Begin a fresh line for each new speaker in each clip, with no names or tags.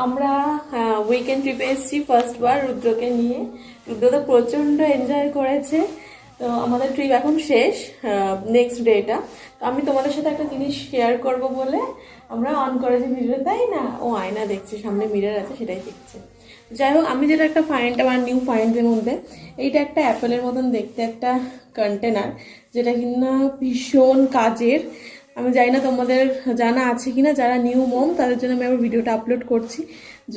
আমরা উইকেন্ড ট্রিপে এসেছি ফার্স্টবার রুদ্রকে নিয়ে। রুদ্র তো প্রচণ্ড এনজয় করেছে। তো আমাদের ট্রিপ এখন শেষ, নেক্সট ডেটা। তো আমি তোমাদের সাথে একটা জিনিস শেয়ার করব বলে আমরা অন করেছি ভিডিও, তাই না? ও আয়না দেখছে, সামনে মিরর আছে, সেটাই দেখছে। যাই হোক, আমি যেটা একটা ফাইন্ড, আমার নিউ ফাইন্ডের মধ্যে এইটা একটা অ্যাপেলের মতন দেখতে একটা কন্টেনার, যেটা কিনা ভীষণ কাজের। আমি জানি না তোমাদের জানা আছে কিনা, যারা নিউ মম তাদের জন্য আমি আবার ভিডিওটা আপলোড করছি।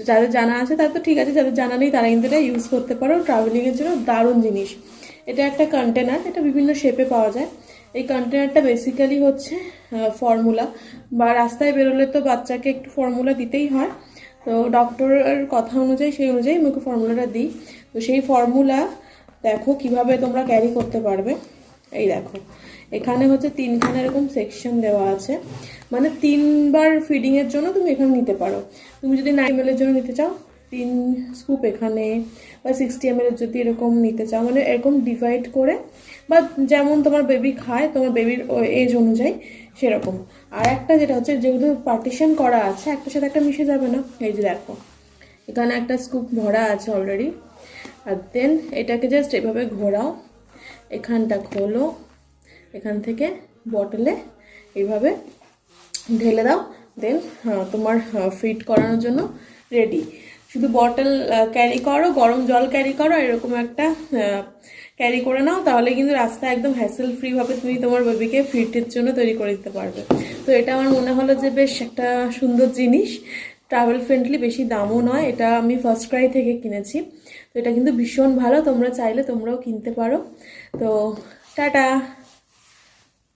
যাদের জানা আছে তাদের তো ঠিক আছে, যাদের জানা নেই তারা কিন্তু এটা ইউজ করতে পারো ট্রাভেলিংয়ের জন্য। দারুণ জিনিস। এটা একটা কন্টেনার, এটা বিভিন্ন শেপে পাওয়া যায়। এই কন্টেনারটা বেসিক্যালি হচ্ছে ফর্মুলা, বা রাস্তায় বেরোলে তো বাচ্চাকে একটু ফর্মুলা দিতেই হয়। তো ডক্টরের কথা অনুযায়ী, সেই অনুযায়ী আমি ওকে ফর্মুলাটা দিই। তো সেই ফর্মুলা দেখো কিভাবে তোমরা ক্যারি করতে পারবে। এই দেখো, এখানে হচ্ছে 3খানা এরকম সেকশন দেওয়া আছে, মানে 3বার ফিডিংয়ের জন্য তুমি এখানে নিতে পারো। তুমি যদি 9 ml এর জন্য নিতে চাও 3 স্কুপ এখানে, বা 60 ml এর যদি এরকম নিতে চাও, মানে এরকম ডিভাইড করে, বা যেমন তোমার বেবি খায় তোমার বেবির এজ অনুযায়ী সেরকম। আর একটা যেটা হচ্ছে, যেহেতু পার্টিশন করা আছে, একটার সাথে একটা মিশে যাবে না। এই যে দেখো, এখানে একটা স্কুপ ভরা আছে অলরেডি। আর দেন এটাকে জাস্ট এভাবে ঘোরাও, এখানটা খোলো, এখান থেকে বটলে এইভাবে ঢেলে দাও। দেন তোমার ফিট করানোর জন্য রেডি। শুধু বটল ক্যারি করো, গরম জল ক্যারি করো, এরকম একটা ক্যারি করে নাও, তাহলে কিন্তু রাস্তায় একদম হ্যাসেল ফ্রি ভাবে তুমি তোমার বেবিকে ফিটের জন্য তৈরি করে দিতে পারবে। তো এটা আমার মনে হলো যে বেশ একটা সুন্দর জিনিস, ট্রাভেল ফ্রেন্ডলি, বেশি দামও নয়। এটা আমি ফার্স্ট ক্রাই থেকে কিনেছি। তো এটা কিন্তু ভীষণ ভালো, তোমরা চাইলে তোমরাও কিনতে পারো। তো টাটা।